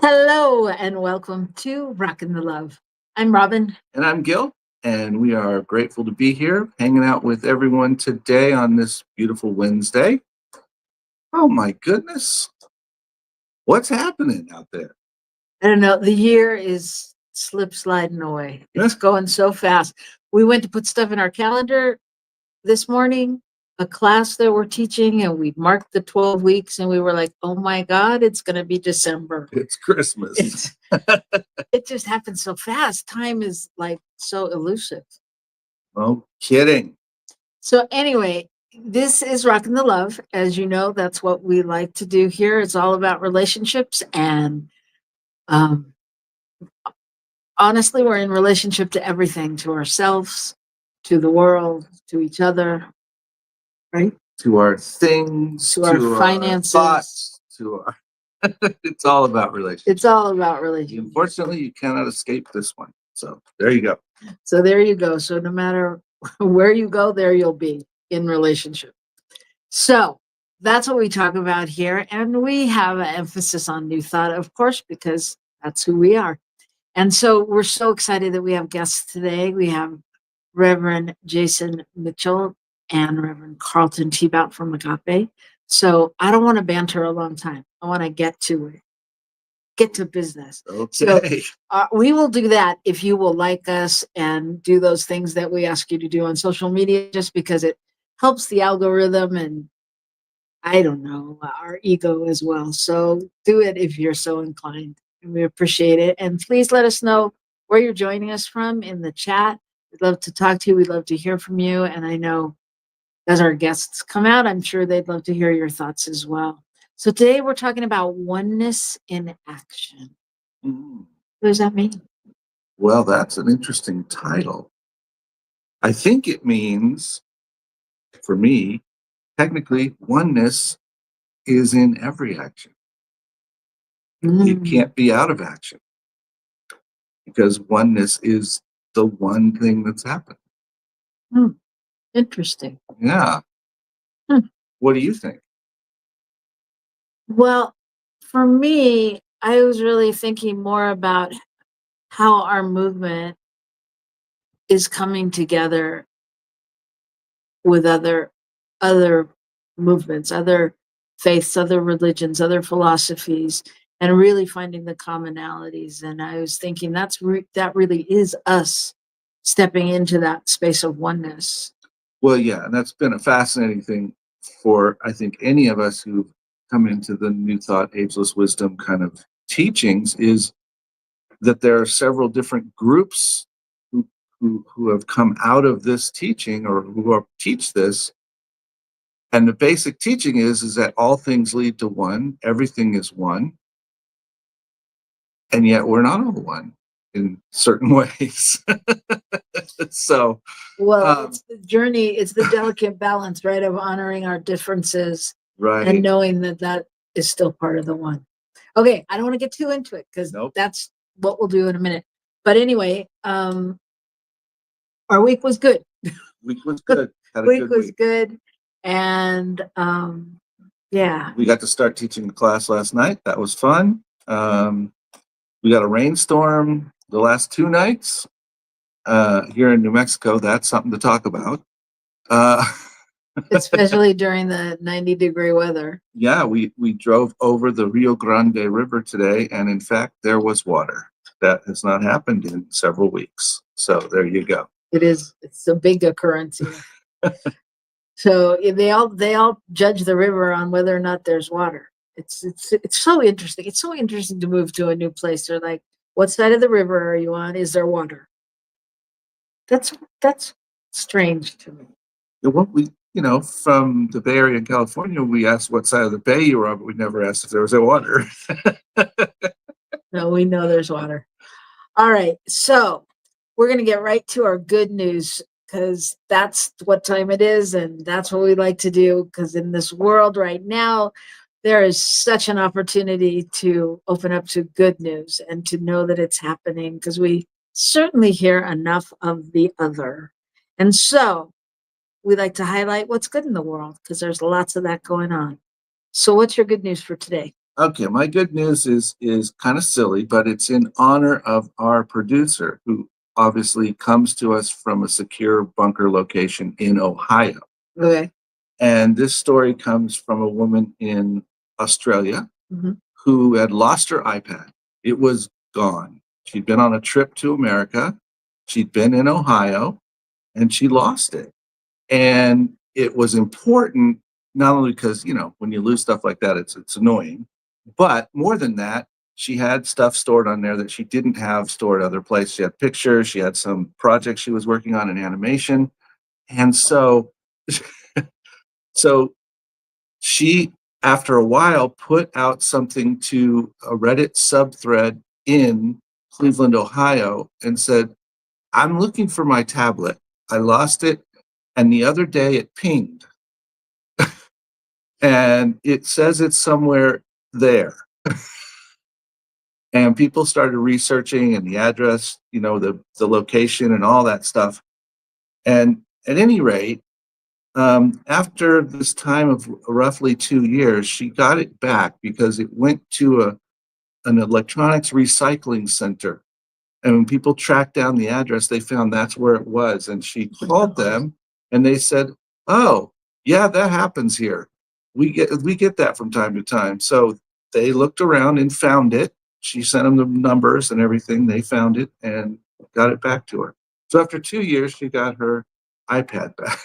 Hello and welcome to Rockin the Love. I'm Robyn. And I'm Gil, and we are grateful to be here hanging out with everyone today on this beautiful Wednesday. Oh my goodness. What's happening out there? I don't know, the year is slip sliding away. It's going so fast. We went to put stuff in our calendar this morning, a class that we're teaching, and we marked the 12 weeks, and we were like, oh my God, it's going to be December. It's Christmas. It just happens so fast. Time is like so elusive. No kidding. So anyway, this is Rockin the Love. As you know, that's what we like to do here. It's all about relationships, and honestly, we're in relationship to everything, to ourselves, to the world, to each other, right? To our things, To our finances. Our thoughts, to our it's all about relationships. It's all about relationships. Unfortunately, you cannot escape this one. So there you go. So there you go. So no matter where you go, there you'll be in relationship. So that's what we talk about here. And we have an emphasis on New Thought, of course, because that's who we are. And so we're so excited that we have guests today. We have Reverend Jason Mitchell and Reverend Carlton Teabout from Agape. So I don't want to banter a long time. I want to get to it. Get to business. Okay. So we will do that if you will like us and do those things that we ask you to do on social media, just because it helps the algorithm and I don't know, our ego as well. So do it if you're so inclined. And we appreciate it. And please let us know where you're joining us from in the chat. We'd love to talk to you. We'd love to hear from you. And I know as our guests come out, I'm sure they'd love to hear your thoughts as well. So today we're talking about oneness in action. What does that mean? Well, that's an interesting title. I think it means, for me, technically, oneness is in every action. You can't be out of action because oneness is the one thing that's happened. Interesting. Yeah. What do you think? Well, for me, I was really thinking more about how our movement is coming together with other movements, other faiths, other religions, other philosophies, and really finding the commonalities. And I was thinking that really is us stepping into that space of oneness. Well, yeah, and that's been a fascinating thing for, I think, any of us who've come into the New Thought, Ageless Wisdom kind of teachings, is that there are several different groups who have come out of this teaching or who teach this. And the basic teaching is that all things lead to one, everything is one, and yet we're not all one in certain ways. So, well, it's the journey, it's the delicate balance, right, of honoring our differences, right, and knowing that is still part of the one. Okay, I don't want to get too into it because that's what we'll do in a minute. But anyway, our week was good. Week was good. Week was good. And yeah. We got to start teaching the class last night. That was fun. We got a rainstorm the last 2 nights here in New Mexico. That's something to talk about. Especially during the 90-degree weather. Yeah, we drove over the Rio Grande River today, and in fact, there was water. That has not happened in several weeks. So there you go. It's a big occurrence here. So they all judge the river on whether or not there's water. It's so interesting. It's so interesting to move to a new place. They're like, what side of the river are you on? Is there water? That's strange to me. Well, from the Bay Area in California, we asked what side of the bay you were on, but we never asked if there was water. No, we know there's water. All right, so we're going to get right to our good news, because that's what time it is, and that's what we like to do, because in this world right now, there is such an opportunity to open up to good news and to know that it's happening, because we certainly hear enough of the other. And so we like to highlight what's good in the world, because there's lots of that going on. So what's your good news for today? Okay, my good news is kind of silly, but it's in honor of our producer, who obviously comes to us from a secure bunker location in Ohio. Okay. And this story comes from a woman in Australia Mhm. who had lost her iPad. It was gone. She'd been on a trip to America. She'd been in Ohio and she lost it. And it was important, not only because, when you lose stuff like that, it's annoying, but more than that, she had stuff stored on there that she didn't have stored other places. She had pictures, she had some projects she was working on in animation. And so, so she, after a while, put out something to a Reddit subthread in Cleveland, Ohio, and said, I'm looking for my tablet. I lost it. And the other day it pinged. And it says it's somewhere there. And people started researching and the address, the location and all that stuff. And at any rate, after this time of roughly 2 years, she got it back because it went to an electronics recycling center. And when people tracked down the address, they found that's where it was. And she called them and they said, oh, yeah, that happens here. We get that from time to time. So they looked around and found it. She sent them the numbers and everything. They found it and got it back to her. So after 2 years, she got her iPad back.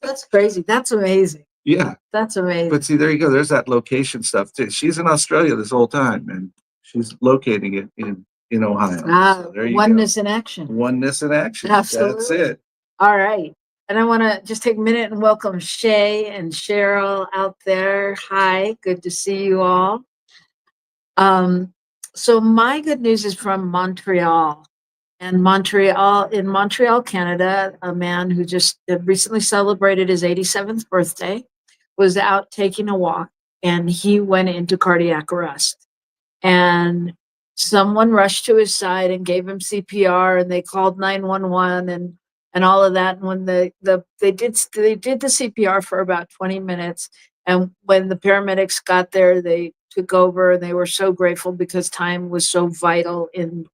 That's crazy. That's amazing. Yeah. That's amazing. But see, there you go. There's that location stuff too. She's in Australia this whole time and she's locating it in Ohio. So there you Oneness go. in action. Oneness in action. Absolutely. That's it. All right. And I want to just take a minute and welcome Shay and Cheryl out there. Hi, good to see you all. So my good news is from Montreal. And in Montreal, Canada, a man who just recently celebrated his 87th birthday was out taking a walk and he went into cardiac arrest. And someone rushed to his side and gave him CPR and they called 911 and all of that. And when they did the CPR for about 20 minutes. And when the paramedics got there, they took over and they were so grateful because time was so vital in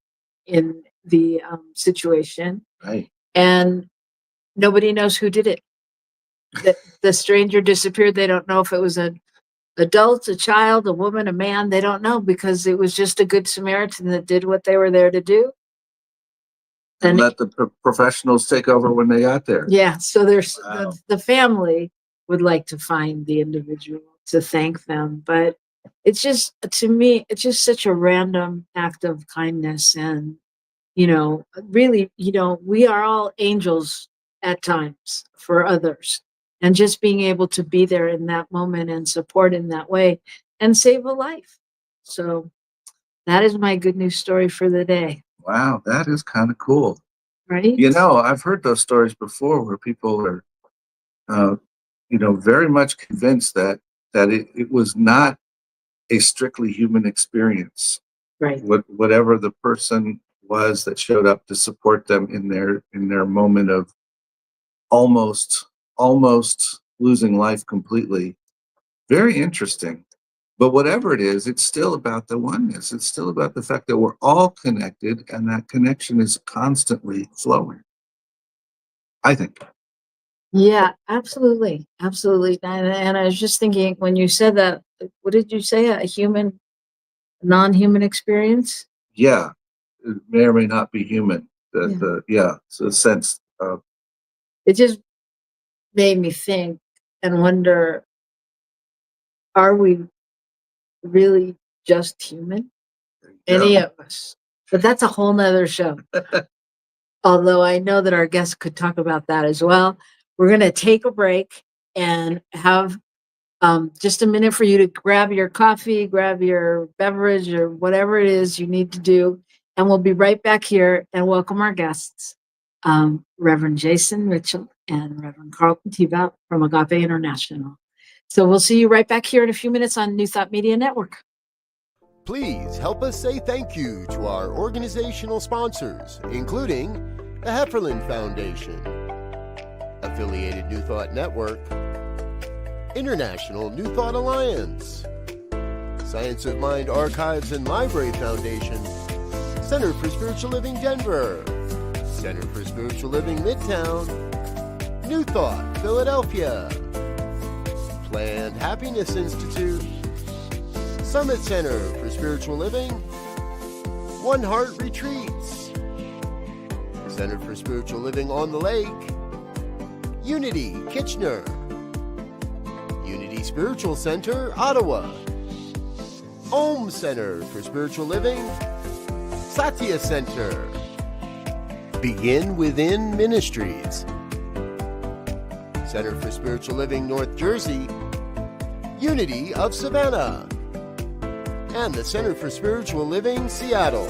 the situation. Right. And nobody knows who did it. The stranger disappeared. They don't know if it was an adult, a child, a woman, a man. They don't know because it was just a good Samaritan that did what they were there to do. And let the professionals take over when they got there. Yeah. So there's the family would like to find the individual to thank them. But it's just, to me, it's just such a random act of kindness. And, really, we are all angels at times for others. And just being able to be there in that moment and support in that way and save a life. So that is my good news story for the day. Wow, that is kind of cool. Right? I've heard those stories before where people are, very much convinced that it was not a strictly human experience. Right. Whatever the person was that showed up to support them in their moment of almost losing life completely. Very interesting. But whatever it is, it's still about the oneness. It's still about the fact that we're all connected and that connection is constantly flowing, I think. Yeah, absolutely. Absolutely. And I was just thinking when you said that, what did you say? A non-human experience? Yeah. It may or may not be human. It's a sense of. It just made me think and wonder, are we really just human? Any of us? But that's a whole nother show. Although I know that our guests could talk about that as well. We're going to take a break and have just a minute for you to grab your coffee, grab your beverage, or whatever it is you need to do. And we'll be right back here and welcome our guests, Reverend Jason Mitchell and Reverend Carlton Teabout from Agape International. So we'll see you right back here in a few minutes on New Thought Media Network. Please help us say thank you to our organizational sponsors, including the Hefferland Foundation, Affiliated New Thought Network, International New Thought Alliance, Science of Mind Archives and Library Foundation, Center for Spiritual Living Denver, Center for Spiritual Living Midtown, New Thought Philadelphia, Planned Happiness Institute, Summit Center for Spiritual Living, One Heart Retreats, Center for Spiritual Living on the Lake, Unity Kitchener, Unity Spiritual Center Ottawa, Om Center for Spiritual Living, Satya Center, Begin Within Ministries, Center for Spiritual Living North Jersey, Unity of Savannah, and the Center for Spiritual Living Seattle,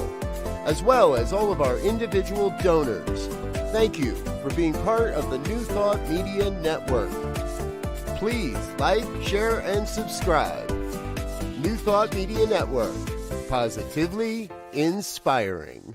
as well as all of our individual donors. Thank you for being part of the New Thought Media Network. Please like, share, and subscribe. New Thought Media Network, positively inspiring.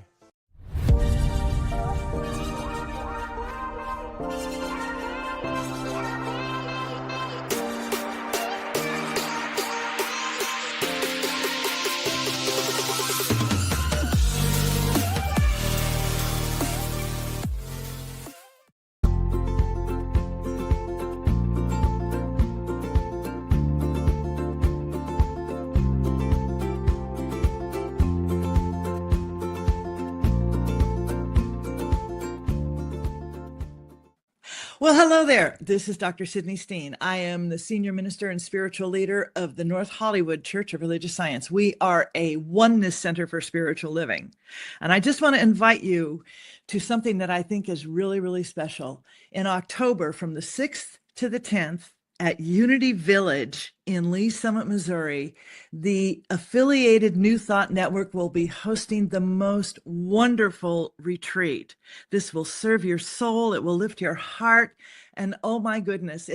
Well, hello there. This is Dr. Sydney Steen. I am the senior minister and spiritual leader of the North Hollywood Church of Religious Science. We are a oneness center for spiritual living. And I just want to invite you to something that I think is really, really special. In October, from the 6th to the 10th, at Unity Village in Lee Summit, Missouri, the affiliated New Thought Network will be hosting the most wonderful retreat. This will serve your soul. It will lift your heart. And oh my goodness,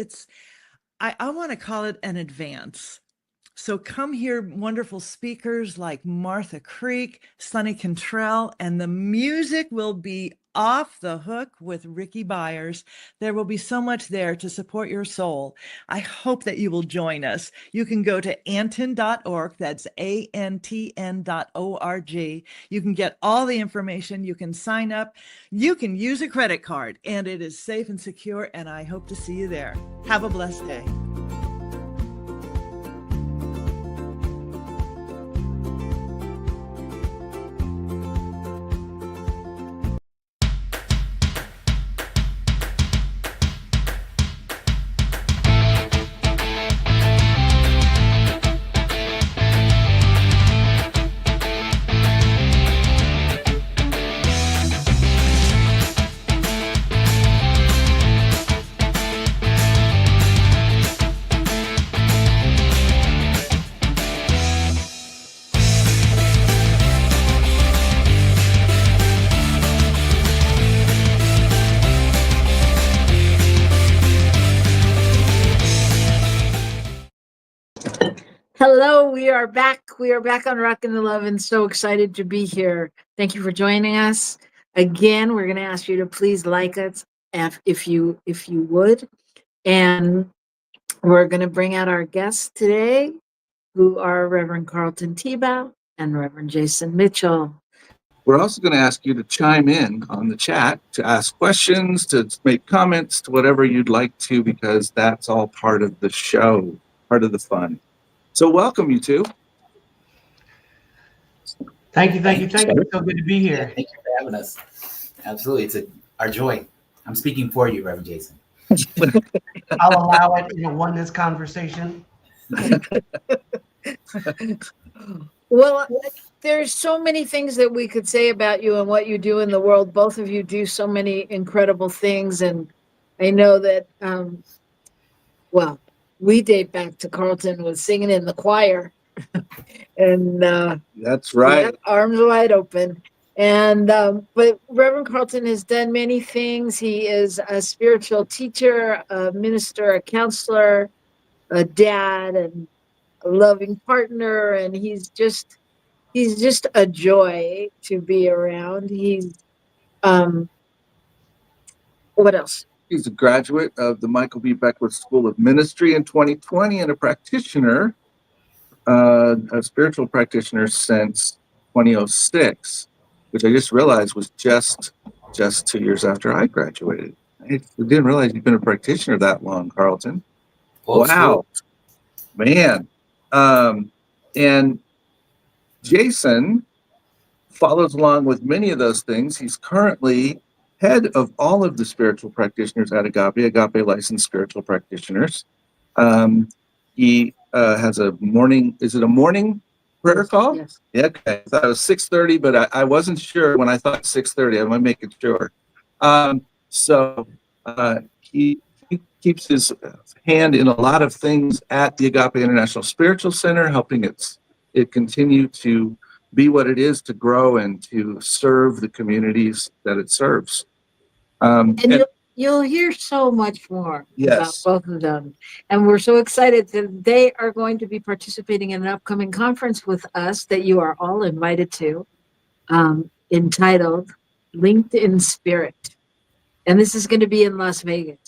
I want to call it an advance. So come hear wonderful speakers like Martha Creek, Sonny Cantrell, and the music will be off the hook with Ricky Byers. There will be so much there to support your soul. I hope that you will join us. You can go to antin.org. That's ANTN.org. You can get all the information. You can sign up. You can use a credit card, and it is safe and secure, and I hope to see you there. Have a blessed day. Hello, we are back. We are back on Rockin the Love and so excited to be here. Thank you for joining us. Again, we're going to ask you to please like us if you would. And we're going to bring out our guests today, who are Reverend Carlton Teabout and Reverend Jason Mitchell. We're also going to ask you to chime in on the chat, to ask questions, to make comments, to whatever you'd like to, because that's all part of the show, part of the fun. So welcome, you two. Thank you. So good to be here. Thank you for having us. Absolutely. It's our joy. I'm speaking for you, Reverend Jason. I'll allow it in a oneness conversation. Well, there's so many things that we could say about you and what you do in the world. Both of you do so many incredible things. And I know that, we date back to Carlton was singing in the choir. And that's right. Arms wide open. And but Reverend Carlton has done many things. He is a spiritual teacher, a minister, a counselor, a dad, and a loving partner. And he's just a joy to be around. He's what else? He's a graduate of the Michael B. Beckwith School of Ministry in 2020 and a practitioner a spiritual practitioner since 2006, which I just realized was just 2 years after I graduated. I didn't realize you've been a practitioner that long, Carlton. Old Wow, school. man. And Jason follows along with many of those things. He's currently head of all of the spiritual practitioners at Agape licensed spiritual practitioners. He has a morning, is it a morning prayer call? Yes. Yeah, okay. I thought it was 6:30, but I wasn't sure when I thought 6:30. I want to make it sure. So he keeps his hand in a lot of things at the Agape International Spiritual Center, helping it continue to be what it is, to grow and to serve the communities that it serves. And you'll hear so much more about Yes. both of them. And we're so excited that they are going to be participating in an upcoming conference with us that you are all invited to, entitled LinkedIn Spirit. And this is going to be in Las Vegas.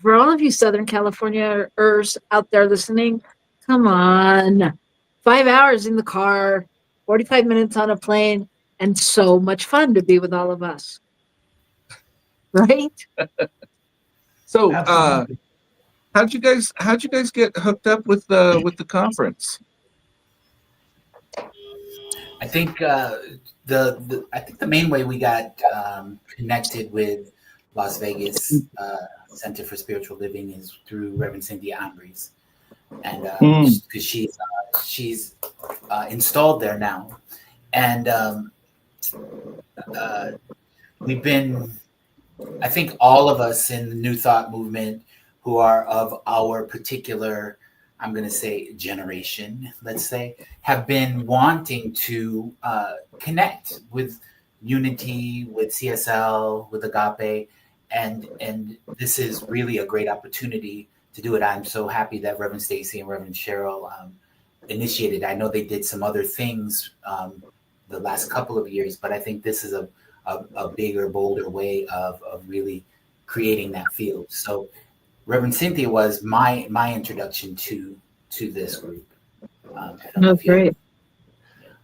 For all of you Southern Californians out there listening, come on. 5 hours in the car, 45 minutes on a plane, and so much fun to be with all of us. Right? So Absolutely. how'd you guys get hooked up with the conference? I think the main way we got connected with Las Vegas Center for Spiritual Living is through Reverend Cynthia Ambries, and because she's installed there now, and we've been, I think all of us in the New Thought movement who are of our particular, I'm going to say generation, let's say, have been wanting to connect with Unity, with CSL, with Agape, and this is really a great opportunity to do it. I'm so happy that Reverend Stacy and Reverend Cheryl initiated. I know they did some other things the last couple of years, but I think this is a bigger, bolder way of really creating that field. So Reverend Cynthia was my introduction to this group. No, great.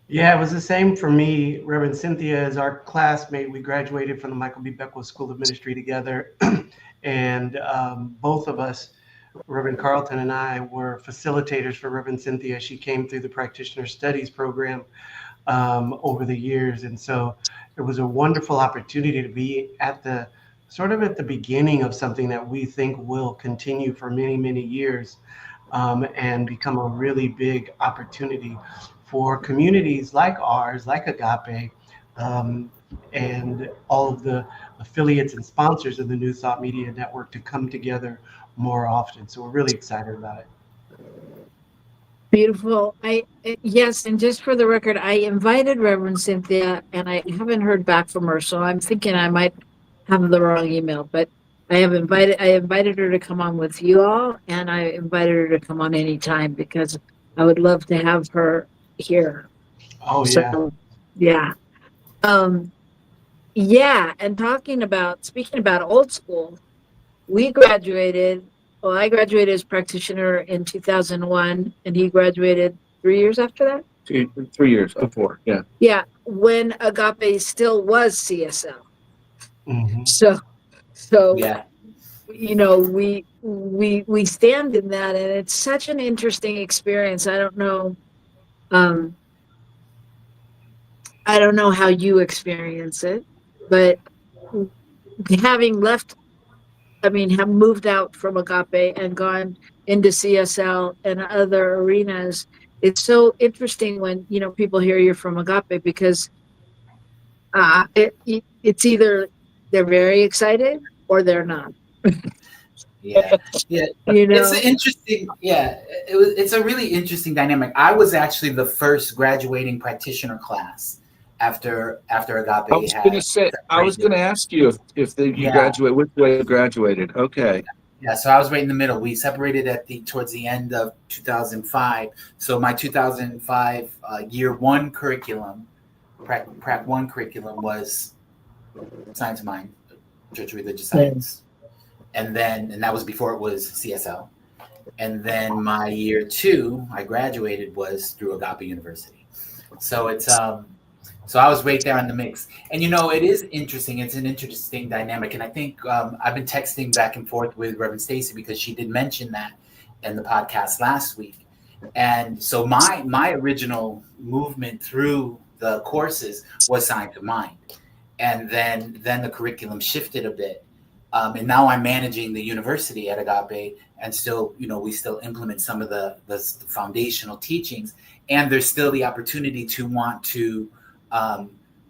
Yeah, it was the same for me. Reverend Cynthia is our classmate. We graduated from the Michael B. Beckwith School of Ministry together. And both of us, Reverend Carlton and I, were facilitators for Reverend Cynthia. She came through the Practitioner Studies program over the years. And so it was a wonderful opportunity to be at the beginning of something that we think will continue for many, many years, and become a really big opportunity for communities like ours, like Agape, and all of the affiliates and sponsors of the New Thought Media Network to come together more often. So we're really excited about it. Beautiful. Yes, and just for the record, I invited Reverend Cynthia, and I haven't heard back from her, so I'm thinking I might have the wrong email. But I invited her to come on with you all, and I invited her to come on anytime because I would love to have her here. Oh, yeah. So, yeah. Yeah, and speaking about old school, we graduated. Well, I graduated as practitioner in 2001, and he graduated 3 years after that. 3 years, 4, yeah. Yeah, when Agape still was CSL. Mm-hmm. So Yeah. you know, we stand in that, and it's such an interesting experience. I don't know how you experience it, but having have moved out from Agape and gone into CSL and other arenas, it's so interesting when, people hear you're from Agape, because it's either they're very excited or they're not. Yeah. It's an interesting. Yeah, it's a really interesting dynamic. I was actually the first graduating practitioner class after Agape. I was going to ask you if you graduate, which way you graduated. Okay. Yeah, so I was right in the middle. We separated towards the end of 2005. So my 2005 year one curriculum, Prac 1 curriculum, was Science of Mind, Church of Religious Science. And that was before it was CSL. And then my year 2, I graduated, was through Agape University. So it's so I was right there in the mix. And it is interesting. It's an interesting dynamic. And I think I've been texting back and forth with Reverend Stacy, because she did mention that in the podcast last week. And so my original movement through the courses was Science of Mind. And then the curriculum shifted a bit. And now I'm managing the university at Agape, and still, we still implement some of the foundational teachings. And there's still the opportunity to want to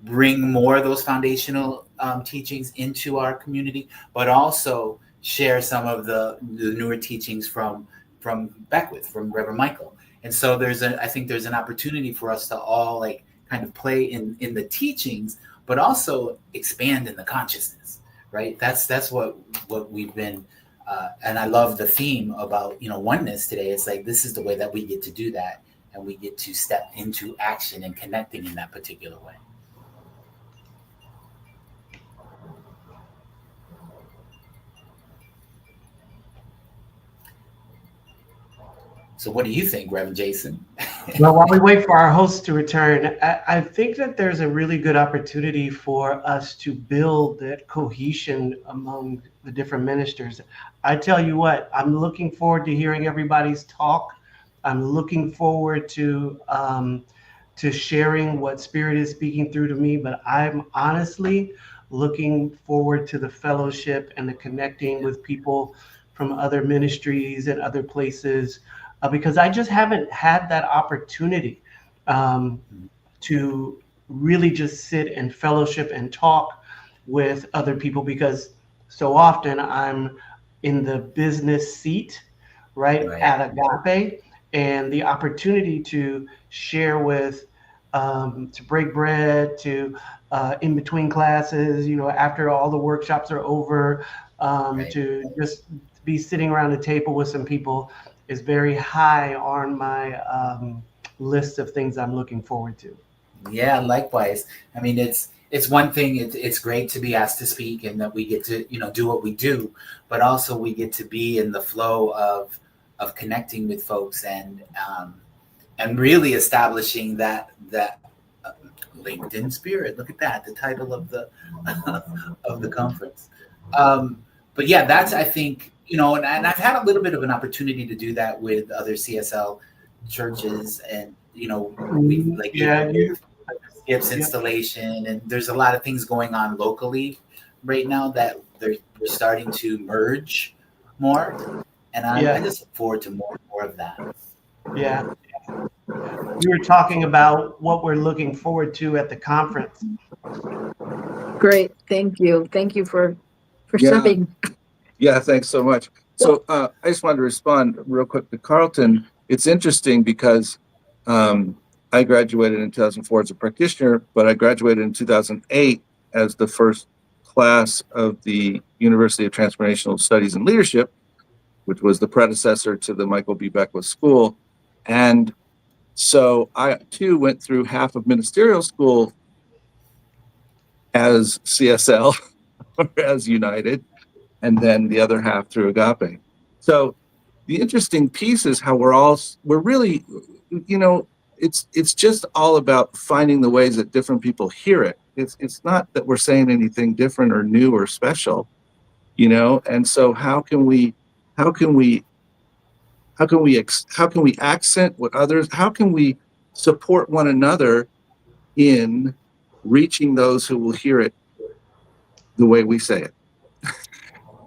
bring more of those foundational teachings into our community, but also share some of the newer teachings from Beckwith, from Reverend Michael. And so I think there's an opportunity for us to all kind of play in the teachings, but also expand in the consciousness, right? That's what we've been, and I love the theme about, oneness today. It's like, this is the way that we get to do that, and we get to step into action and connecting in that particular way. So what do you think, Reverend Jason? Well, while we wait for our host to return, I think that there's a really good opportunity for us to build that cohesion among the different ministers. I tell you what, I'm looking forward to hearing everybody's talk. I'm looking forward to sharing what Spirit is speaking through to me, but I'm honestly looking forward to the fellowship and the connecting with people from other ministries and other places, because I just haven't had that opportunity to really just sit and fellowship and talk with other people, because so often I'm in the business seat, right. At Agape, and the opportunity to share with, to break bread, to in between classes, after all the workshops are over, to just be sitting around a table with some people is very high on my list of things I'm looking forward to. Yeah, likewise. I mean, it's one thing. It's great to be asked to speak, and that we get to do what we do, but also we get to be in the flow of connecting with folks and really establishing that LinkedIn spirit. Look at that, the title of the of the conference. But yeah, that's, I think, and I've had a little bit of an opportunity to do that with other CSL churches, and we Skip's installation, and there's a lot of things going on locally right now that they're starting to merge more, and I just look forward to more of that. Yeah. We were talking about what we're looking forward to at the conference. Great. Thank you for something. Yeah, thanks so much. So I just wanted to respond real quick to Carlton. It's interesting because I graduated in 2004 as a practitioner, but I graduated in 2008 as the first class of the University of Transformational Studies and Leadership, which was the predecessor to the Michael B. Beckwith School. And so I too went through half of ministerial school as CSL or as United, and then the other half through Agape. So the interesting piece is how we're really, it's just all about finding the ways that different people hear it. It's not that we're saying anything different or new or special, and so how can we accent what others, how can we support one another in reaching those who will hear it the way we say it?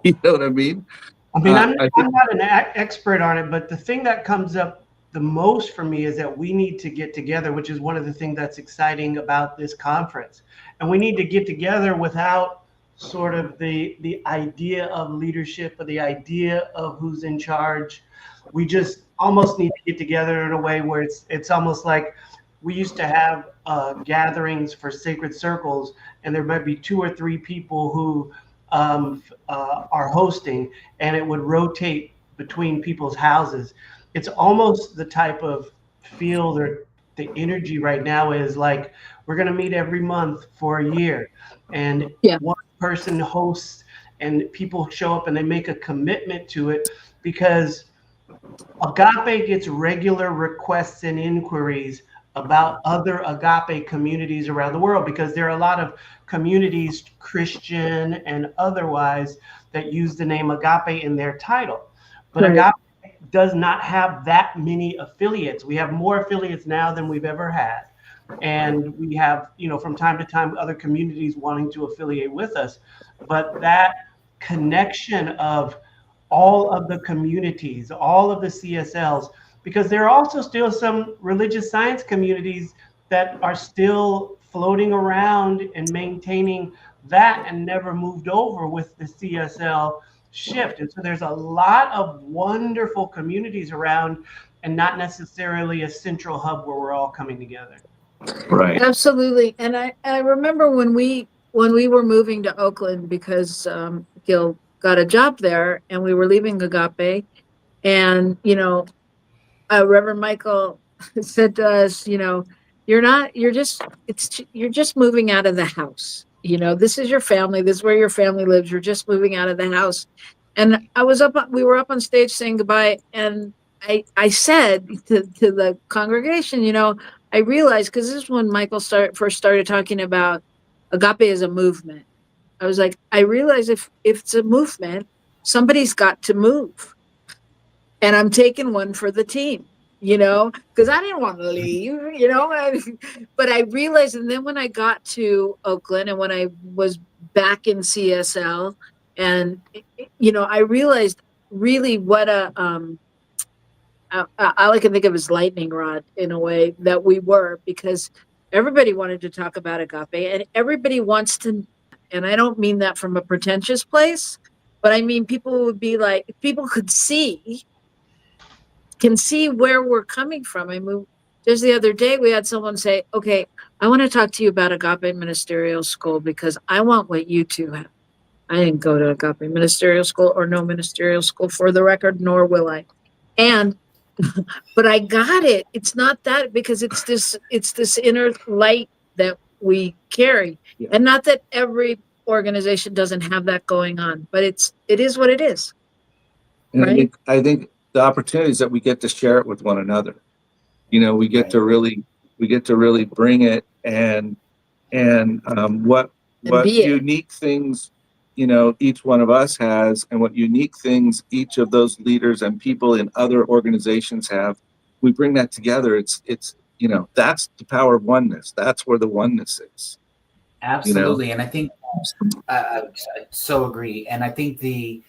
You know what I mean? I'm not an expert on it, but the thing that comes up the most for me is that we need to get together, which is one of the things that's exciting about this conference. And we need to get together without sort of the idea of leadership or the idea of who's in charge. We just almost need to get together in a way where it's almost like we used to have gatherings for sacred circles, and there might be 2 or 3 people who are hosting, and it would rotate between people's houses. It's almost the type of feel, or the energy right now is like, we're going to meet every month for a year, and one person hosts, and people show up and they make a commitment to it, because Agape gets regular requests and inquiries about other Agape communities around the world because there are a lot of communities, Christian and otherwise, that use the name Agape in their title. But Right. Agape does not have that many affiliates. We have more affiliates now than we've ever had. And we have, from time to time, other communities wanting to affiliate with us. But that connection of all of the communities, all of the CSLs, because there are also still some religious science communities that are still floating around and maintaining that and never moved over with the CSL shift. And so there's a lot of wonderful communities around and not necessarily a central hub where we're all coming together. Right. Absolutely. And I remember when we were moving to Oakland because Gil got a job there and we were leaving Agape, and Reverend Michael said to us, you're just moving out of the house. This is your family. This is where your family lives. You're just moving out of the house. And we were up on stage saying goodbye. And I said to the congregation, I realized, because this is when Michael first started talking about Agape as a movement. I was like, I realize if it's a movement, somebody's got to move. And I'm taking one for the team, because I didn't want to leave, but I realized, and then when I got to Oakland and when I was back in CSL, and, I realized really what all I can think of is lightning rod in a way that we were, because everybody wanted to talk about Agape and everybody wants to, and I don't mean that from a pretentious place, but I mean, people would be like, if people can see where we're coming from. I mean, just the other day, we had someone say, okay, I want to talk to you about Agape Ministerial School because I want what you two have. I didn't go to Agape Ministerial School or no ministerial school, for the record, nor will I. And, but I got it. It's not that, because it's this inner light that we carry. Yeah. And not that every organization doesn't have that going on, but it is what it is. And Right? I think the opportunities that we get to share it with one another, we get Right. to really bring it and what be it. unique things, each one of us has, and what unique things each of those leaders and people in other organizations have. We bring that together. It's that's the power of oneness. That's where the oneness is. Absolutely. And I think I so agree. And I think the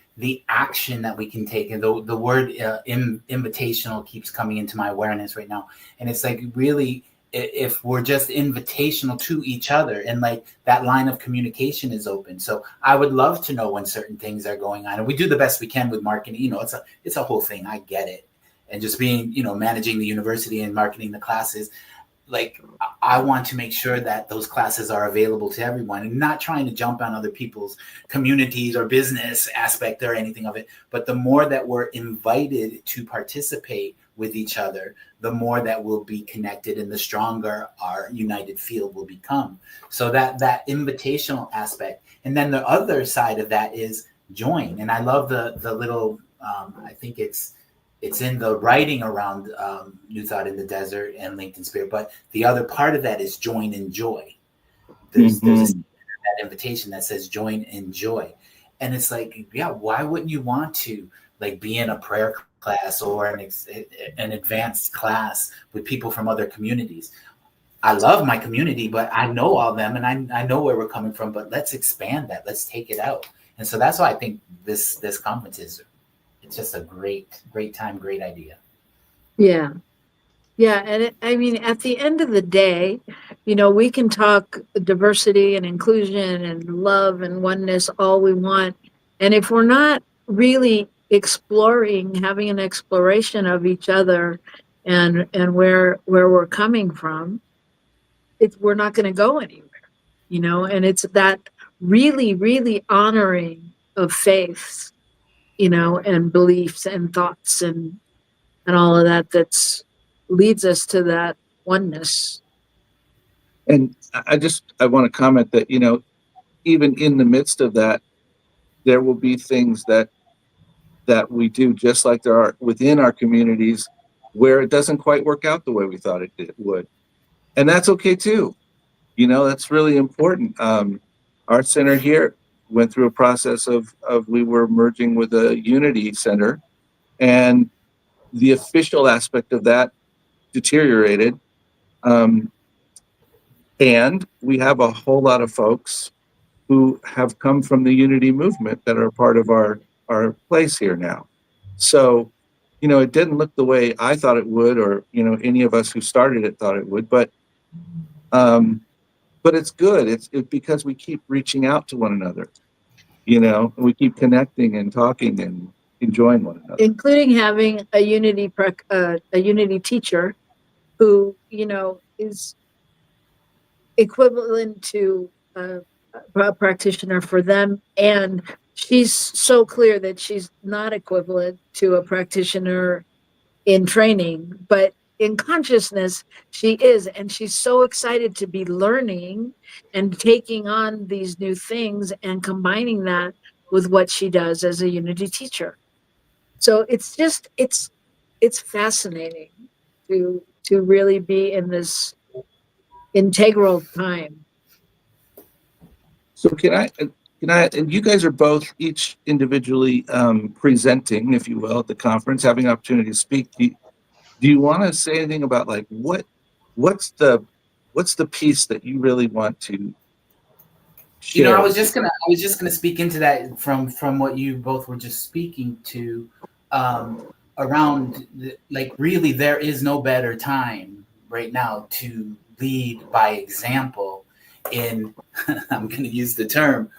action that we can take, and the word invitational keeps coming into my awareness right now. And it's like, really, if we're just invitational to each other, and like that line of communication is open. So I would love to know when certain things are going on, and we do the best we can with marketing. It's a whole thing. I get it. And just being, managing the university and marketing the classes, like, I want to make sure that those classes are available to everyone, and not trying to jump on other people's communities or business aspect or anything of it. But the more that we're invited to participate with each other, the more that we'll be connected, and the stronger our united field will become. So that invitational aspect. And then the other side of that is join. And I love the little, I think it's in the writing around New Thought in the Desert and Linked in Spirit. But the other part of that is join in joy. There's that invitation that says join in joy. And it's like, yeah, why wouldn't you want to like be in a prayer class or an advanced class with people from other communities? I love my community, but I know all of them, and I know where we're coming from, but let's expand that. Let's take it out. And so that's why I think this conference it's just a great time, great idea. Yeah. Yeah. And I mean, at the end of the day, we can talk diversity and inclusion and love and oneness all we want. And if we're not really having an exploration of each other and where we're coming from, we're not going to go anywhere, and it's that really, really honoring of faiths, and beliefs and thoughts and all of that leads us to that oneness. And I want to comment that, even in the midst of that, there will be things that that we do, just like there are within our communities where it doesn't quite work out the way we thought it would. And that's okay too. That's really important. Our center here went through a process of we were merging with a Unity Center, and the official aspect of that deteriorated. And we have a whole lot of folks who have come from the Unity movement that are part of our place here now. So, it didn't look the way I thought it would, or, any of us who started it thought it would, but it's good. It's because we keep reaching out to one another, we keep connecting and talking and enjoying one another. Including having a Unity teacher who, is equivalent to a practitioner for them, and she's so clear that she's not equivalent to a practitioner in training, but in consciousness she is, and she's so excited to be learning and taking on these new things and combining that with what she does as a Unity teacher. So it's fascinating to really be in this integral time. So can I, and you guys are both each individually presenting, if you will, at the conference, having an opportunity to speak. Do you want to say anything about like what's the piece that you really want to share? I was just gonna speak into that from what you both were just speaking to, around really there is no better time right now to lead by example in I'm going to use the term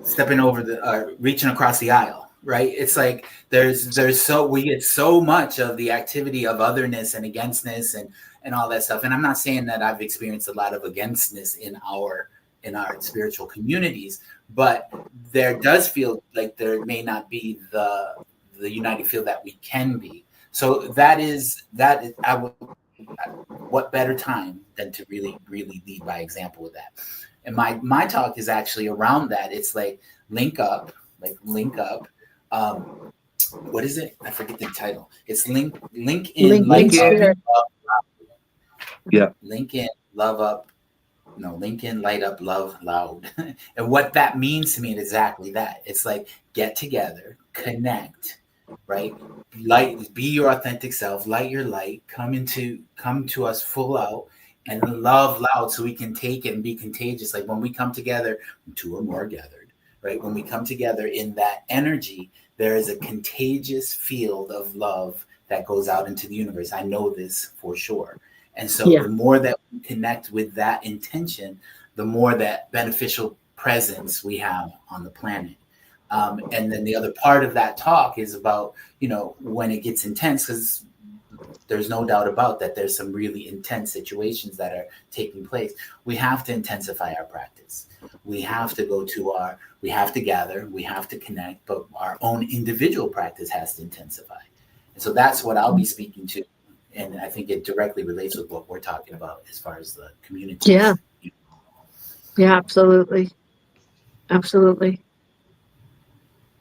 stepping over the reaching across the aisle, right? It's like we get so much of the activity of otherness and againstness and all that stuff. And I'm not saying that I've experienced a lot of againstness in our spiritual communities, but there does feel like there may not be the united feel that we can be. So that is what better time than to really lead by example with that. And my talk is actually around that. It's like link up. What is it? I forget the title. It's link in, light up. Yeah. Link in, love up. No, link in, light up, love loud. And what that means to me is exactly that. It's like get together, connect, right? Light, be your authentic self, light your light, come to us full out and love loud so we can take it and be contagious. Like when we come together, two or more gathered, right? When we come together in that energy, there is a contagious field of love that goes out into the universe. I know this for sure. And so the more that we connect with that intention, the more that beneficial presence we have on the planet. And then the other part of that talk is about, when it gets intense, because there's no doubt about that there's some really intense situations that are taking place. We have to intensify our practice. We have to we have to gather, we have to connect, but our own individual practice has to intensify. And so that's what I'll be speaking to. And I think it directly relates with what we're talking about as far as the community. Yeah. Yeah, absolutely. Absolutely.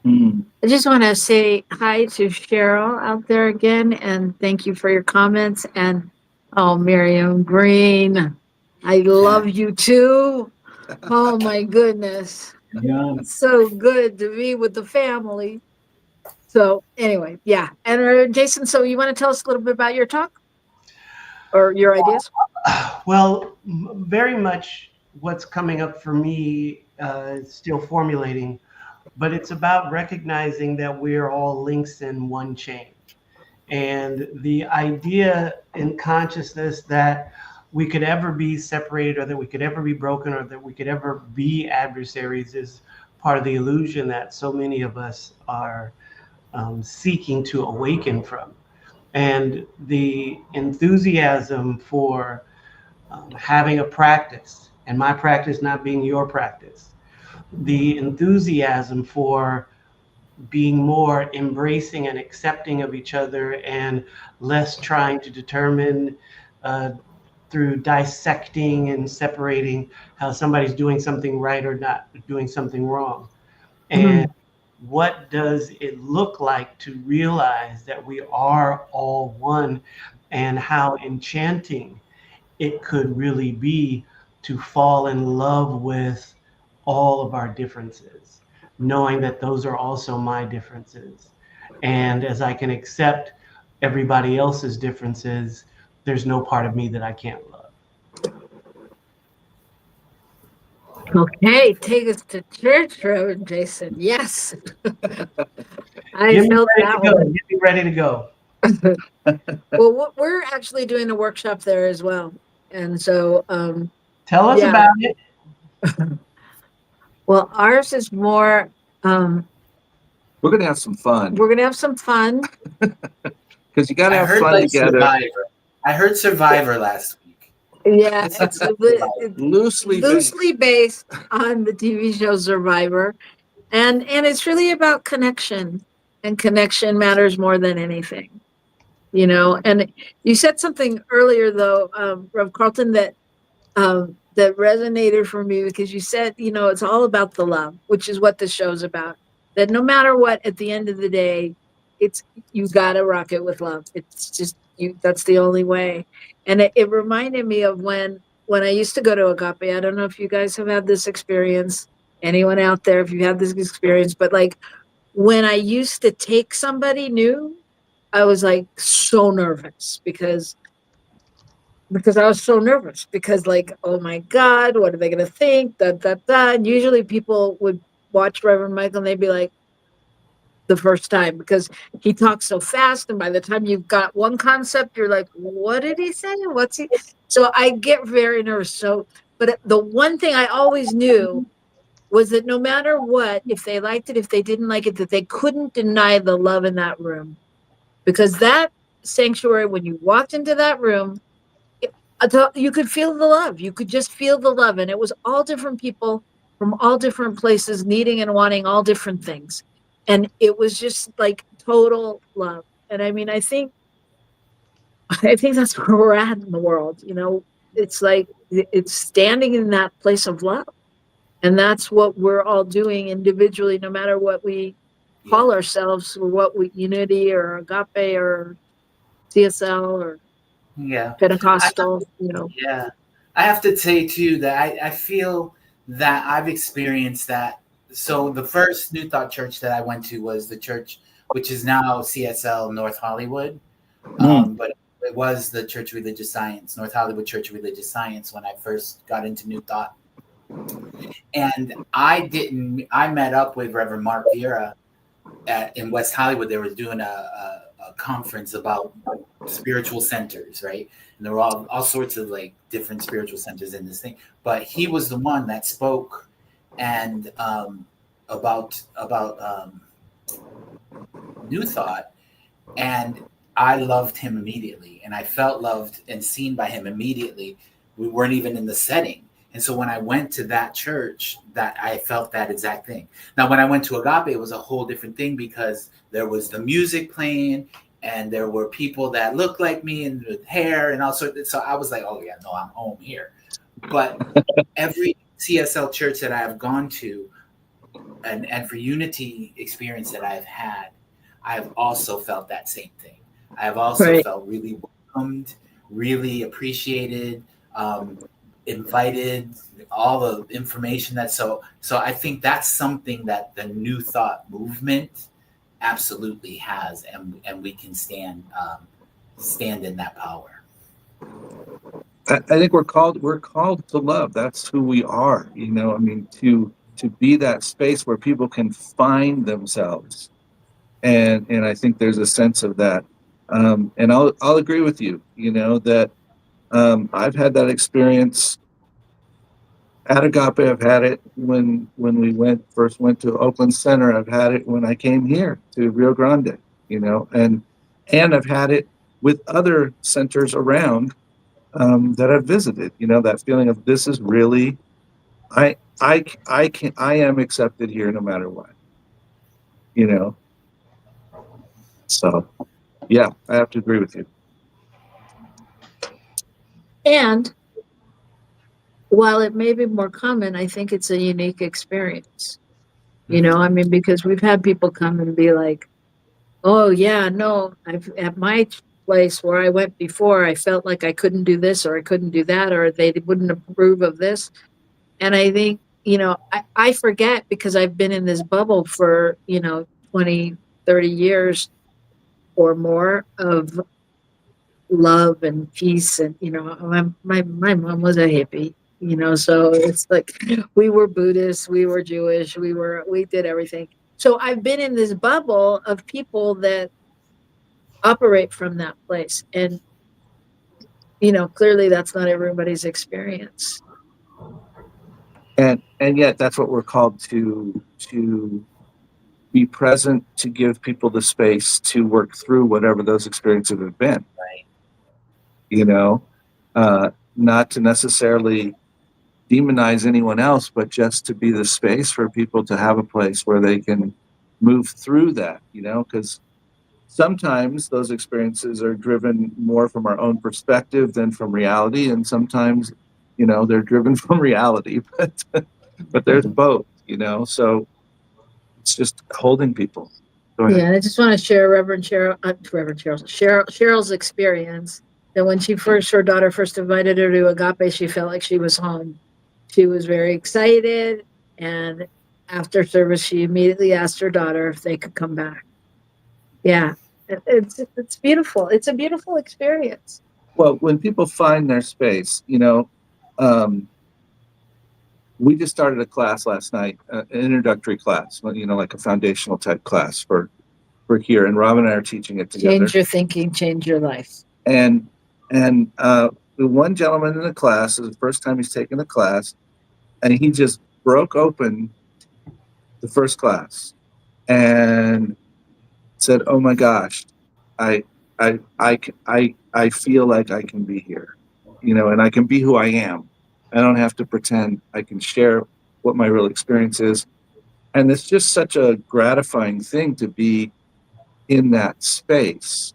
I just want to say hi to Cheryl out there again, and thank you for your comments. And Miriam Green, I love you too. Oh my goodness. Yeah. It's so good to be with the family. So anyway, yeah. And Jason, so you want to tell us a little bit about your talk or your ideas? Well, very much what's coming up for me is still formulating, but it's about recognizing that we're all links in one chain. And the idea in consciousness that we could ever be separated, or that we could ever be broken, or that we could ever be adversaries is part of the illusion that so many of us are seeking to awaken from. And the enthusiasm for having a practice, and my practice not being your practice, the enthusiasm for being more embracing and accepting of each other and less trying to determine through dissecting and separating how somebody's doing something right or not doing something wrong. And what does it look like to realize that we are all one, and how enchanting it could really be to fall in love with all of our differences, knowing that those are also my differences. And as I can accept everybody else's differences, there's no part of me that I can't love. Okay, take us to church, Reverend Jason. Yes. I Get me felt ready that to go. one. Get me ready to go. Well, we're actually doing a workshop there as well. And so, Tell us yeah. about it. Well, ours is more, We're going to have some fun we're going to have some fun. because you got to I have heard fun like together. Survivor. I heard Survivor last week. Yeah, it's Loosely based on the TV show Survivor. And it's really about connection, and connection matters more than anything, you know. And you said something earlier though, Rev Carlton, that that resonated for me, because you said, you know, it's all about the love, which is what the show's about. That no matter what, at the end of the day, it's, you gotta rock it with love. It's just you, that's the only way. And it reminded me of when I used to go to Agape. I don't know if you guys have had this experience, anyone out there, if you had this experience, but like when I used to take somebody new, I was like so nervous because I was so nervous, because like, oh my God, what are they going to think? Da, da, da. And usually people would watch Reverend Michael and they'd be like, the first time, because he talks so fast. And by the time you've got one concept, you're like, what did he say? What's he? So I get very nervous. So, but the one thing I always knew was that no matter what, if they liked it, if they didn't like it, that they couldn't deny the love in that room. Because that sanctuary, when you walked into that room, you could feel the love. You could just feel the love. And it was all different people from all different places, needing and wanting all different things. And it was just like total love. And I mean, I think that's where we're at in the world. You know, it's like, it's standing in that place of love. And that's what we're all doing individually, no matter what we call ourselves, or what we, Unity or Agape or CSL or Yeah. Pentecostal, you know. Yeah. I have to say too that I feel that I've experienced that. So the first New Thought church that I went to was the church, which is now CSL North Hollywood. But it was the Church of Religious Science, North Hollywood Church of Religious Science, when I first got into New Thought. And I met up with Reverend Mark Vieira in West Hollywood. They were doing a conference about spiritual centers, right? And there were all sorts of like different spiritual centers in this thing. But he was the one that spoke and about New Thought, and I loved him immediately, and I felt loved and seen by him immediately. We weren't even in the setting. And so when I went to that church, that I felt that exact thing. Now, when I went to Agape, it was a whole different thing, because there was the music playing and there were people that looked like me and with hair and all sorts. So I was like, oh yeah, no, I'm home here. But every CSL church that I have gone to, and for Unity experience that I've had, I've also felt that same thing. I've also felt really welcomed, really appreciated, invited, all the information that so I think that's something that the New Thought movement absolutely has, and we can stand in that power. I think we're called to love. That's who we are, you know. I mean, to be that space where people can find themselves, and I think there's a sense of that. And I'll agree with you, you know, that I've had that experience at Agape. I've had it when we first went to Oakland Center. I've had it when I came here to Rio Grande, you know, and I've had it with other centers around that I've visited. You know, that feeling of, this is really, I am accepted here no matter what, you know. So yeah, I have to agree with you. And while it may be more common, I think it's a unique experience. You know, I mean, because we've had people come and be like, oh yeah, no, I've at my place where I went before, I felt like I couldn't do this or I couldn't do that, or they wouldn't approve of this. And I think, you know, I forget because I've been in this bubble for, you know, 20, 30 years or more of love and peace. And, you know, my mom was a hippie, you know, so it's like we were Buddhists, we were Jewish, we did everything. So I've been in this bubble of people that operate from that place. And, you know, clearly that's not everybody's experience. And yet that's what we're called to be present, to give people the space to work through whatever those experiences have been. Right. You know, not to necessarily demonize anyone else, but just to be the space for people to have a place where they can move through that, you know, because sometimes those experiences are driven more from our own perspective than from reality. And sometimes, you know, they're driven from reality, but there's both, you know, so it's just holding people. Go ahead. Yeah, and I just want to share Cheryl's experience that when her daughter first invited her to Agape, she felt like she was home. She was very excited, and after service, she immediately asked her daughter if they could come back. Yeah, it's beautiful. It's a beautiful experience. Well, when people find their space, you know, we just started a class last night, an introductory class, you know, like a foundational type class for here, and Robyn and I are teaching it together. Change your thinking, change your life. And the one gentleman in the class, is the first time he's taken the class, and he just broke open the first class and said, "Oh my gosh, I feel like I can be here, you know, and I can be who I am. I don't have to pretend. I can share what my real experience is." And it's just such a gratifying thing to be in that space.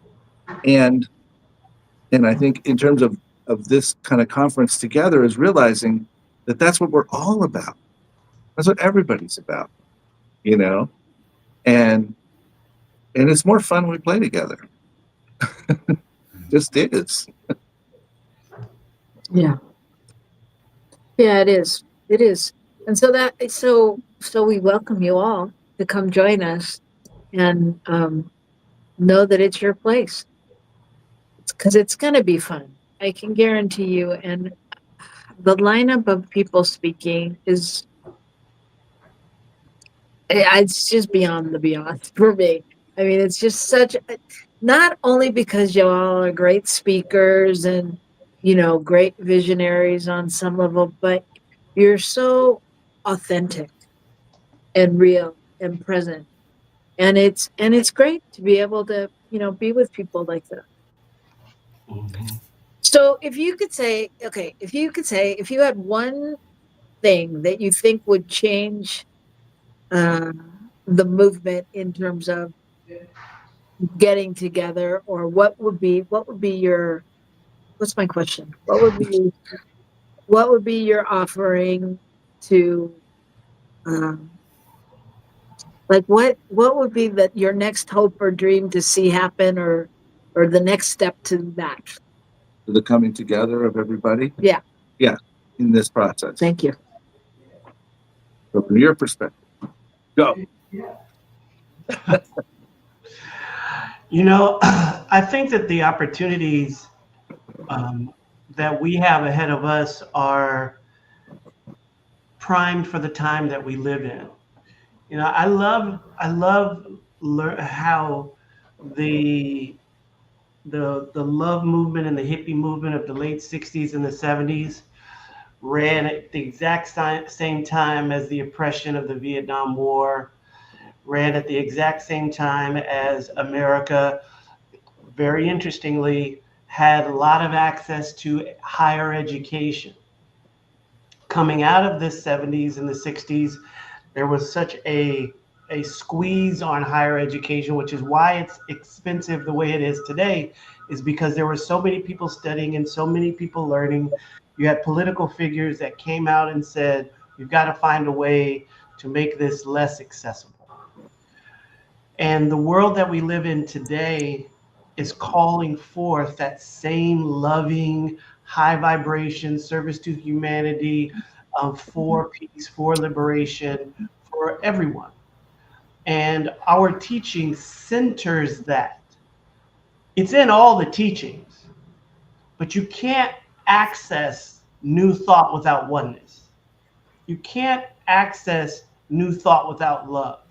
And I think in terms of this kind of conference together is realizing that that's what we're all about. That's what everybody's about, you know, and it's more fun when we play together. Just is. Yeah. Yeah, it is. It is. And so we welcome you all to come join us and know that it's your place. Because it's going to be fun. I can guarantee you. And the lineup of people speaking it's just beyond the beyond for me. I mean, it's just not only because you all are great speakers and, you know, great visionaries on some level, but you're so authentic and real and present. And it's great to be able to, you know, be with people like that. Mm-hmm. So if you had one thing that you think would change the movement in terms of getting together, or what's my question? What would be your offering to, like what would be your next hope or dream to see happen, or the next step to that? The coming together of everybody. Yeah. In this process. Thank you. So from your perspective, go. You know, I think that the opportunities that we have ahead of us are primed for the time that we live in. You know, I love how the love movement and the hippie movement of the late 60s and the 70s ran at the exact same time as the oppression of the Vietnam War, ran at the exact same time as America, very interestingly, had a lot of access to higher education. Coming out of the 70s and the 60s, there was such a squeeze on higher education, which is why it's expensive the way it is today, is because there were so many people studying and so many people learning. You had political figures that came out and said, we've got to find a way to make this less accessible. And the world that we live in today is calling forth that same loving, high vibration service to humanity, for peace, for liberation, for everyone. And our teaching centers that. It's in all the teachings, but you can't access new thought without oneness. You can't access new thought without love.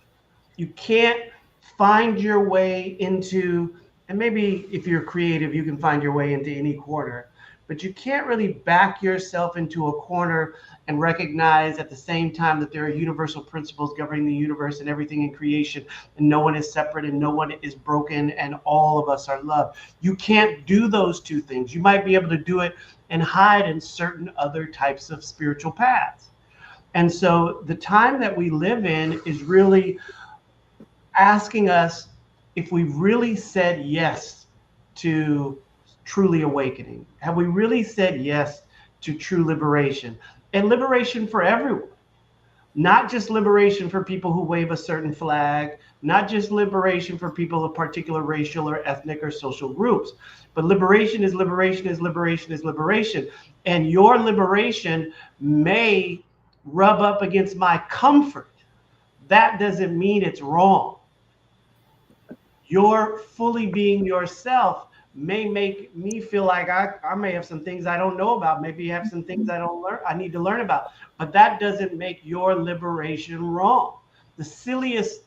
You can't find your way into, and maybe if you're creative, you can find your way into any corner, but you can't really back yourself into a corner and recognize at the same time that there are universal principles governing the universe and everything in creation, and no one is separate and no one is broken and all of us are loved. You can't do those two things. You might be able to do it and hide in certain other types of spiritual paths. And so the time that we live in is really asking us if we've really said yes to truly awakening. Have we really said yes to true liberation? And liberation for everyone. Not just liberation for people who wave a certain flag, not just liberation for people of particular racial or ethnic or social groups, but liberation is liberation is liberation is liberation. And your liberation may rub up against my comfort. That doesn't mean it's wrong. Your fully being yourself may make me feel like I may have some things I don't know about, maybe have some things I need to learn about, but that doesn't make your liberation wrong. The silliest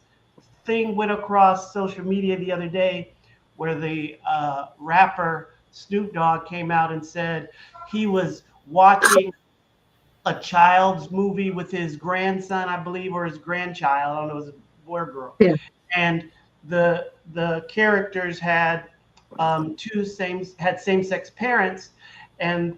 thing went across social media the other day where the rapper Snoop Dogg came out and said he was watching a child's movie with his grandson, I believe, or his grandchild. I don't know, it was a boy or girl. Yeah. And the characters had same-sex parents, and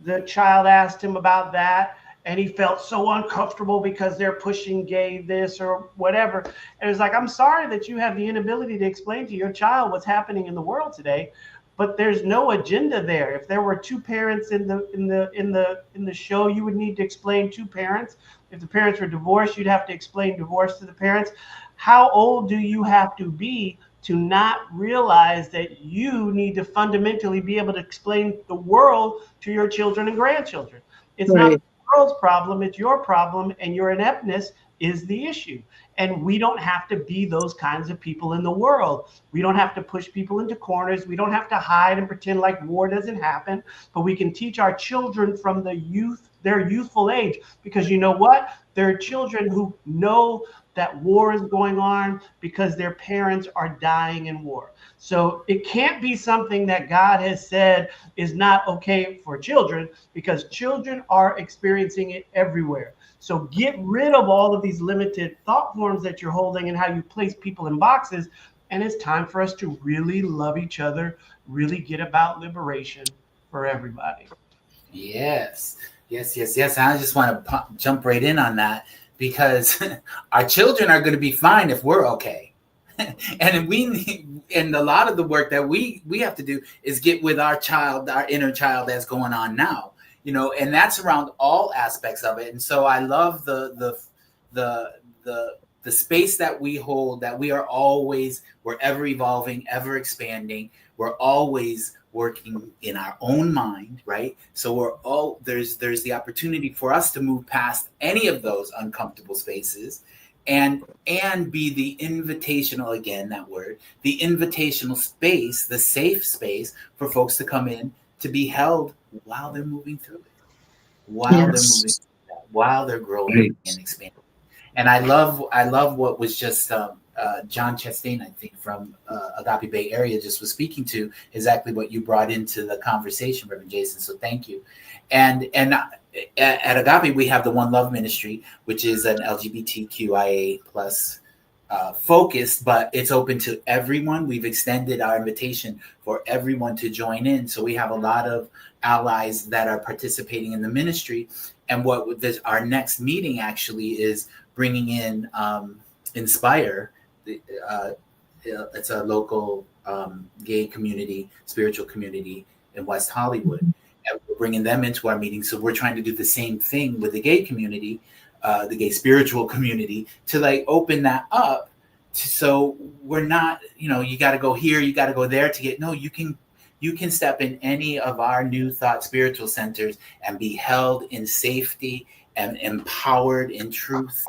the child asked him about that, and he felt so uncomfortable because they're pushing gay this or whatever. And it was like, I'm sorry that you have the inability to explain to your child what's happening in the world today, but there's no agenda there. If there were two parents in the show, you would need to explain two parents. If the parents were divorced, you'd have to explain divorce to the parents. How old do you have to be to not realize that you need to fundamentally be able to explain the world to your children and grandchildren? It's not the world's problem, it's your problem, and your ineptness is the issue. And we don't have to be those kinds of people in the world. We don't have to push people into corners. We don't have to hide and pretend like war doesn't happen, but we can teach our children from their youthful age, because you know what? There are children who know that war is going on because their parents are dying in war. So it can't be something that God has said is not okay for children, because children are experiencing it everywhere. So get rid of all of these limited thought forms that you're holding and how you place people in boxes. And it's time for us to really love each other, really get about liberation for everybody. Yes. And I just want to jump right in on that, because our children are going to be fine if we're okay. And a lot of the work that we have to do is get with our child, our inner child that's going on now, and that's around all aspects of it. And so I love the space that we hold, that we're ever evolving, ever expanding. We're always working in our own mind, right? So there's the opportunity for us to move past any of those uncomfortable spaces and be the invitational, again, that word, the invitational space, the safe space for folks to come in, to be held while they're moving through it, while they're growing and expanding. And I love what was just John Chastain, I think, from Agape Bay Area, just was speaking to exactly what you brought into the conversation, Reverend Jason. So thank you. And at Agape, we have the One Love Ministry, which is an LGBTQIA plus focused, but it's open to everyone. We've extended our invitation for everyone to join in. So we have a lot of allies that are participating in the ministry. And our next meeting actually is bringing in Inspire. It's a local gay community, spiritual community in West Hollywood. And we're bringing them into our meeting. So we're trying to do the same thing with the gay community, the gay spiritual community, to like open that up. So we're not, you got to go here, you got to go there to get, no, you can step in any of our New Thought spiritual centers and be held in safety and empowered in truth.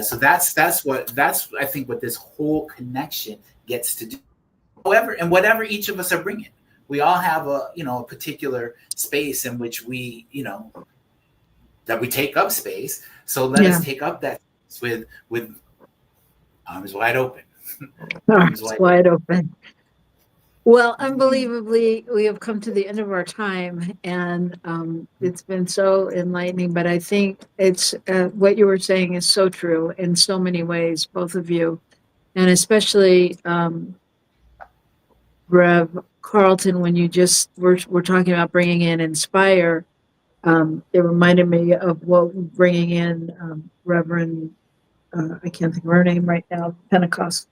So that's I think what this whole connection gets to do. However, and whatever each of us are bringing, we all have a particular space in which we, that we take up space. So let us take up that space with arms wide open. Arms wide open. Well, unbelievably, we have come to the end of our time, and it's been so enlightening. But I think it's what you were saying is so true in so many ways, both of you, and especially Rev Carlton, when you just were talking about bringing in Inspire. It reminded me of what bringing in Reverend. I can't think of her name right now. Pentecost.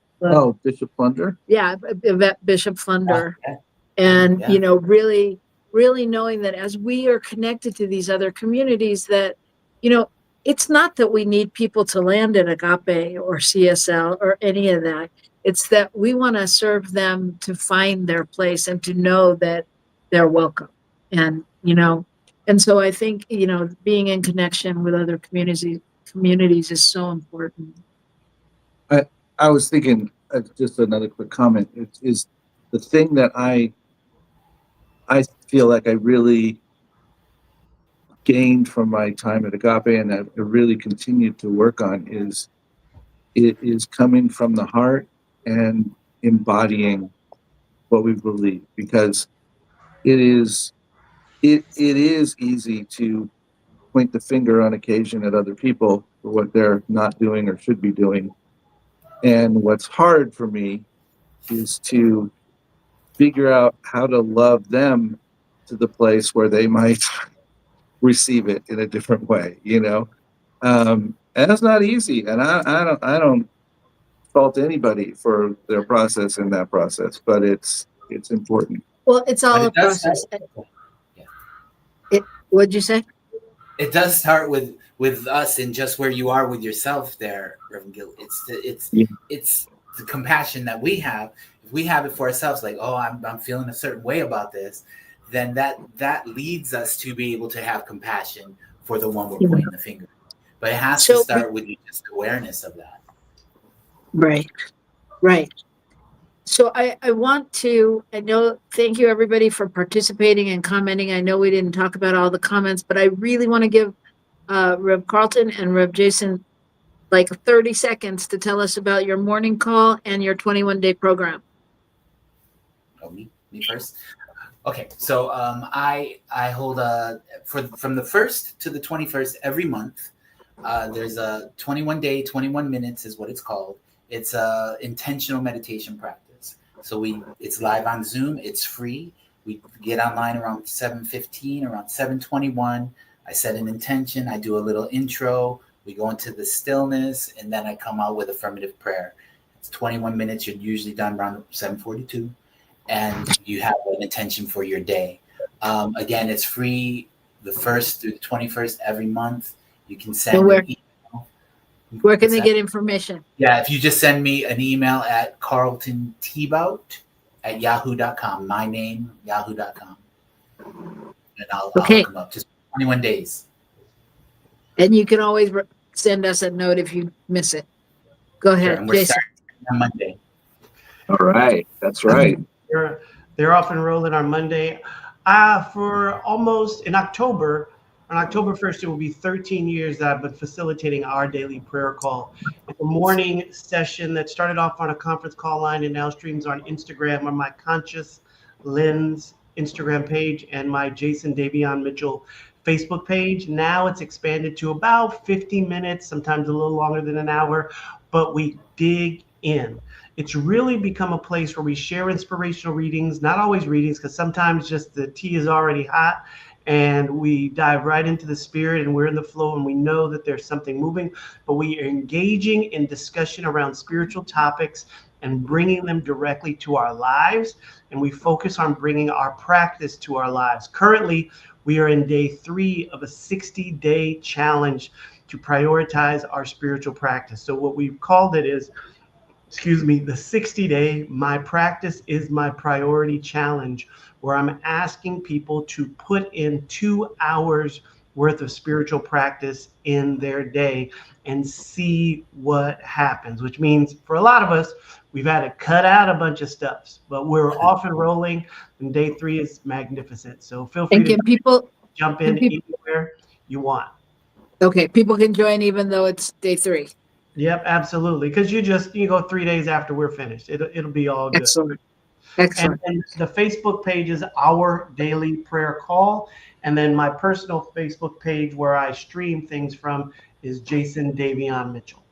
Bishop Plunder. Yeah, Bishop Plunder. And, really, really knowing that as we are connected to these other communities that, it's not that we need people to land at Agape or CSL or any of that. It's that we want to serve them to find their place and to know that they're welcome. And, and so I think, being in connection with other communities is so important. I was thinking, just another quick comment, is the thing that I feel like I really gained from my time at Agape, and I really continued to work on, it is coming from the heart and embodying what we believe, because it is easy to point the finger on occasion at other people for what they're not doing or should be doing. And what's hard for me is to figure out how to love them to the place where they might receive it in a different way, and it's not easy. And I don't fault anybody for their process in that process, but it's important. Well, it's all a process. What'd you say? It does start with us and just where you are with yourself there, Reverend Gil. It's the compassion that we have. If we have it for ourselves, like, oh, I'm feeling a certain way about this, then that leads us to be able to have compassion for the one we're pointing the finger. But it has to start with just awareness of that. Right. So I want to, thank you everybody for participating and commenting. I know we didn't talk about all the comments, but I really want to give Rev Carlton and Rev Jason like 30 seconds to tell us about your morning call and your 21-day program. Oh, me first? Okay, so I hold from the 1st to the 21st every month. There's a 21-day, 21 minutes is what it's called. It's a intentional meditation practice. So it's live on Zoom. It's free. We get online around 7:15, around 7:21. I set an intention. I do a little intro. We go into the stillness, and then I come out with affirmative prayer. It's 21 minutes. You're usually done around 7:42, and you have an intention for your day. Again, it's free the 1st through the 21st every month. You can send an email. Where can they get information? Yeah, if you just send me an email at Carlton Teabout at yahoo.com, my name, yahoo.com. And I'll come up. Just 21 days. And you can always send us a note if you miss it. Go ahead, and we're Jason. starting on Monday. All right, that's right. They're off and rolling on Monday. For almost in October. On October 1st, it will be 13 years that I've been facilitating our daily prayer call. It's a morning session that started off on a conference call line and now streams on Instagram on my Conscious Lens Instagram page and my Jason Mitchell Facebook page. Now it's expanded to about 50 minutes, sometimes a little longer than an hour, but we dig in. It's really become a place where we share inspirational readings, not always readings, because sometimes just the tea is already hot. And we dive right into the spirit and we're in the flow and we know that there's something moving, but we are engaging in discussion around spiritual topics and bringing them directly to our lives. And we focus on bringing our practice to our lives. Currently, we are in day 3 of a 60-day challenge to prioritize our spiritual practice. So what we've called it is, the 60-day My Practice is My Priority Challenge, where I'm asking people to put in 2 hours worth of spiritual practice in their day and see what happens, which means for a lot of us, we've had to cut out a bunch of stuff, but we're off and rolling, and day 3 is magnificent. So feel free And to can people, jump can in people, anywhere you want. okay, people can join even though it's day 3. Yep, absolutely. Because you go 3 days after we're finished. It'll be all good. Excellent. And Excellent. then the Facebook page is Our Daily Prayer Call. And then my personal Facebook page where I stream things from is Jason Davion Mitchell.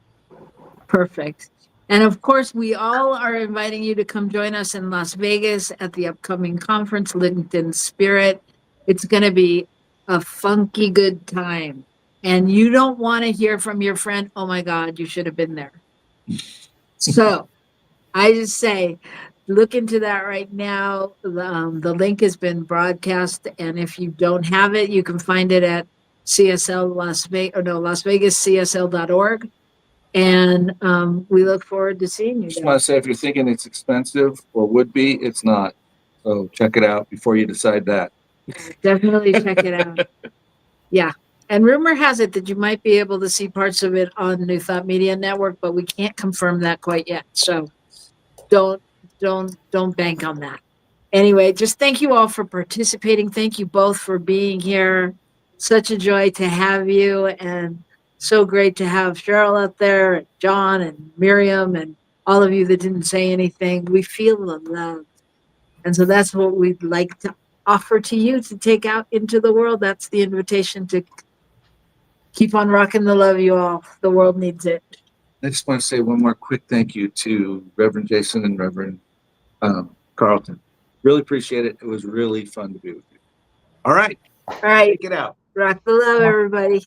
Perfect. And of course, we all are inviting you to come join us in Las Vegas at the upcoming conference, LinkedIn Spirit. It's going to be a funky good time. And you don't want to hear from your friend, oh my God, you should have been there. So I just say, look into that right now. The link has been broadcast. And if you don't have it, you can find it at Las Vegas CSL.org. And we look forward to seeing you Just there. want to say, if you're thinking it's expensive or would be, it's not. So check it out before you decide that. Definitely check it out. Yeah. And rumor has it that you might be able to see parts of it on New Thought Media Network, but we can't confirm that quite yet. So don't bank on that. Anyway, just thank you all for participating. Thank you both for being here. Such a joy to have you, and so great to have Cheryl out there, and John and Miriam, and all of you that didn't say anything. We feel the love. And so that's what we'd like to offer to you to take out into the world. That's the invitation to keep on rocking the love, you all. The world needs it. I just want to say one more quick thank you to Reverend Jason and Reverend Carlton. Really appreciate it. It was really fun to be with you. All right. All right. Take it out. Rock the love, everybody.